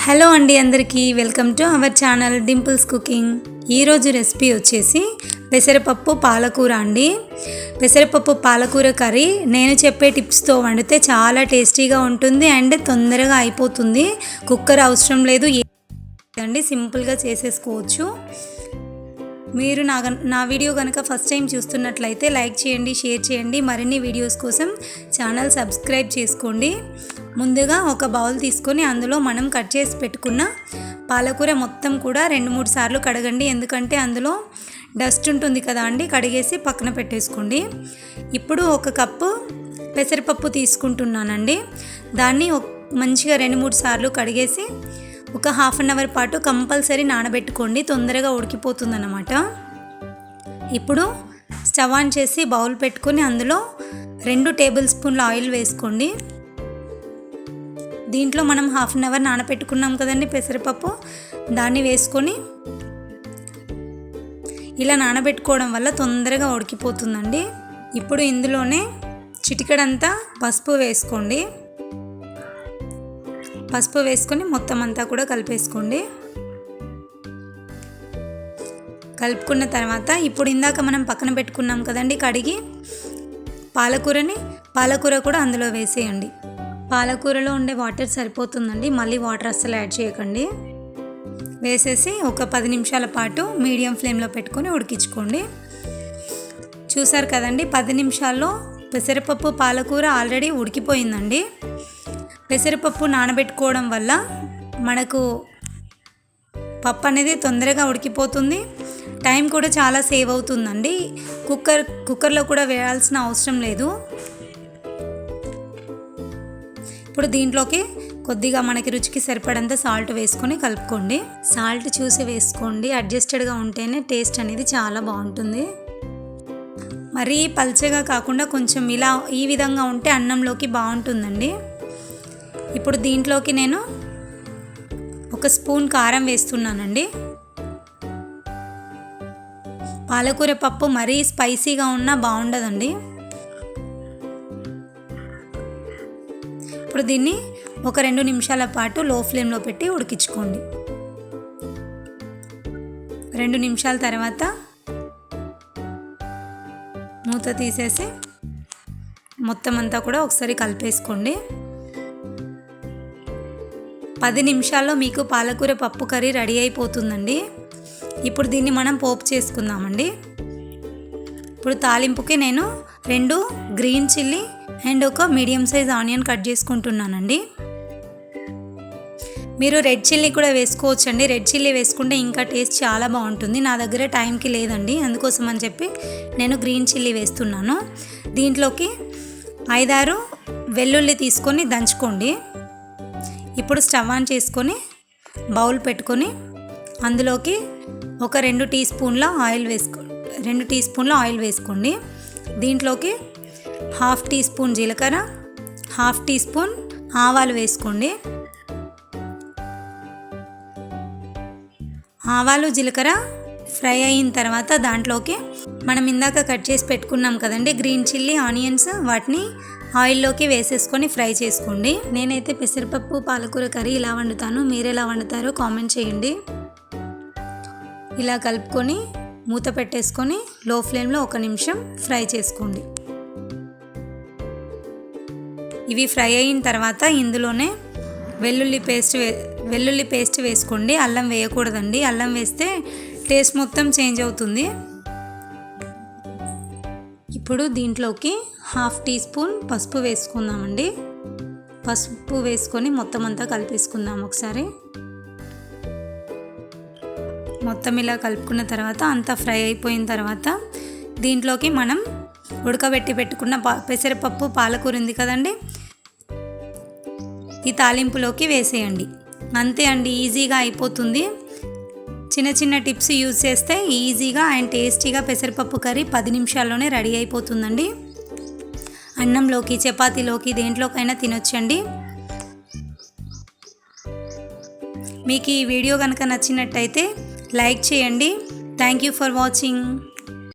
Hello అండి, అందరికీ welcome to our channel Dimple's cooking. ఈరోజు రెసిపీ వచ్చేసి పెసరపప్పు పాలకూర అండి. పెసరపప్పు పాలకూర కర్రీ నేను చెప్పే టిప్స్తో వండితే చాలా టేస్టీగా ఉంటుంది అండ్ తొందరగా అయిపోతుంది. కుక్కర్ అవసరం లేదు అండి, సింపుల్గా చేసేసుకోవచ్చు. మీరు నా వీడియో కనుక ఫస్ట్ టైం చూస్తున్నట్లయితే లైక్ చేయండి, షేర్ చేయండి. మరిన్ని వీడియోస్ కోసం ఛానల్ సబ్స్క్రైబ్ చేసుకోండి. ముందుగా ఒక బౌల్ తీసుకొని అందులో మనం కట్ చేసి పెట్టుకున్న పాలకూర మొత్తం కూడా 2-3 సార్లు కడగండి. ఎందుకంటే అందులో డస్ట్ ఉంటుంది కదా అండి, కడిగేసి పక్కన పెట్టేసుకోండి. ఇప్పుడు 1 కప్పు పెసరపప్పు తీసుకుంటున్నానండి. దాన్ని మంచిగా 2-3 సార్లు కడిగేసి ఒక హాఫ్ అన్ అవర్ పాటు కంపల్సరీ నానబెట్టుకోండి, తొందరగా ఉడికిపోతుంది అన్నమాట. ఇప్పుడు స్టవ్ ఆన్ చేసి బౌల్ పెట్టుకొని అందులో 2 టేబుల్ స్పూన్ల ఆయిల్ వేసుకోండి. దీంట్లో మనం హాఫ్ అన్ అవర్ నానబెట్టుకున్నాం కదండి పెసరపప్పు, దాన్ని వేసుకొని ఇలా నానబెట్టుకోవడం వల్ల తొందరగా ఉడికిపోతుందండి. ఇప్పుడు ఇందులోనే చిటికెడంతా పసుపు వేసుకోండి. పసుపు వేసుకొని మొత్తం అంతా కూడా కలిపేసుకోండి. కలుపుకున్న తర్వాత ఇప్పుడు ఇందాక మనం పక్కన పెట్టుకున్నాం కదండి కడిగి పాలకూర కూడా అందులో వేసేయండి. పాలకూరలో ఉండే వాటర్ సరిపోతుందండి, మళ్ళీ వాటర్ అస్సలు యాడ్ చేయకండి. వేసేసి ఒక 10 నిమిషాల పాటు మీడియం ఫ్లేమ్లో పెట్టుకొని ఉడికించుకోండి. చూసారు కదండి, 10 నిమిషాల్లో పెసరపప్పు పాలకూర ఆల్రెడీ ఉడికిపోయిందండి. పెసరపప్పు నానబెట్టుకోవడం వల్ల మనకు పప్పు అనేది తొందరగా ఉడికిపోతుంది, టైం కూడా చాలా సేవ్ అవుతుందండి. కుక్కర్లో కూడా వేయాల్సిన అవసరం లేదు. ఇప్పుడు దీంట్లోకి కొద్దిగా మనకి రుచికి సరిపడంత సాల్ట్ వేసుకొని కలుపుకోండి. సాల్ట్ చూసి వేసుకోండి, అడ్జస్టెడ్గా ఉంటేనే టేస్ట్ అనేది చాలా బాగుంటుంది. మరీ పల్చగా కాకుండా కొంచెం ఈ విధంగా ఉంటే అన్నంలోకి బాగుంటుందండి. ఇప్పుడు దీంట్లోకి నేను 1 స్పూన్ కారం వేస్తున్నానండి. పాలకూర పప్పు మరీ స్పైసీగా ఉన్నా బాగుండదండి. ఇప్పుడు దీన్ని ఒక 2 నిమిషాల పాటు లో ఫ్లేమ్లో పెట్టి ఉడికించుకోండి. 2 నిమిషాల తర్వాత మూత తీసేసి మొత్తం అంతా కూడా ఒకసారి కలిపేసుకోండి. 10 నిమిషాల్లో మీకు పాలకూర పప్పు కర్రీ రెడీ అయిపోతుందండి. ఇప్పుడు దీన్ని మనం పోపు చేసుకుందామండి. ఇప్పుడు తాలింపుకి నేను 2 green chilli and 1 medium size onion cut చేసుకుంటున్నానండి. మీరు రెడ్ చిల్లీ కూడా వేసుకోవచ్చండి. రెడ్ చిల్లీ వేసుకుంటే ఇంకా టేస్ట్ చాలా బాగుంటుంది. నా దగ్గర టైంకి లేదండి, అందుకోసం అని చెప్పి నేను గ్రీన్ చిల్లీ వేస్తున్నాను. దీంట్లోకి 5-6 వెల్లుల్లి తీసుకొని దంచుకోండి. ఇప్పుడు స్టవ్ ఆన్ చేసుకొని బౌల్ పెట్టుకొని అందులోకి ఒక 2 టీ స్పూన్ల ఆయిల్ వేసుకోండి. దీంట్లోకి 1/2 టీ స్పూన్ జీలకర్ర, 1/2 టీ స్పూన్ ఆవాలు వేసుకోండి. ఆవాలు జీలకర్ర ఫ్రై అయిన తర్వాత దాంట్లోకి మనం ఇందాక కట్ చేసి పెట్టుకున్నాం కదండి గ్రీన్ చిల్లీ ఆనియన్స్, వాటిని ఆయిల్లోకి వేసేసుకొని ఫ్రై చేసుకోండి. నేనైతే పెసరపప్పు పాలకూర కర్రీ ఇలా వండుతాను, మీరు ఎలా వండుతారో కామెంట్ చేయండి. ఇలా కలుపుకొని మూత పెట్టేసుకొని లో ఫ్లేమ్లో 1 నిమిషం ఫ్రై చేసుకోండి. ఇవి ఫ్రై అయిన తర్వాత ఇందులోనే వెల్లుల్లి పేస్ట్ వేసుకోండి. అల్లం వేయకూడదండి, అల్లం వేస్తే టేస్ట్ మొత్తం చేంజ్ అవుతుంది. ఇప్పుడు దీంట్లోకి 1/2 టీ స్పూన్ పసుపు వేసుకుందామండి. పసుపు వేసుకొని మొత్తం అంతా కలిపేసుకుందాం ఒకసారి. మొత్తం ఇలా కలుపుకున్న తర్వాత అంతా ఫ్రై అయిపోయిన తర్వాత దీంట్లోకి మనం ఉడకబెట్టి పెట్టుకున్న పెసరపప్పు పాలకూర ఉంది కదండి, ఈ తాలింపులోకి వేసేయండి. అంతే అండి, ఈజీగా అయిపోతుంది. చిన్న చిన్న టిప్స్ యూజ్ చేస్తే ఈజీగా అండ్ టేస్టీగా పెసరపప్పు కర్రీ 10 నిమిషాల్లోనే రెడీ అయిపోతుందండి. అన్నంలోకి, చపాతీలోకి, దేంట్లోకైనా తినొచ్చండి. మీకు ఈ వీడియో కనుక నచ్చినట్టయితే లైక్ చేయండి. Thank you for watching.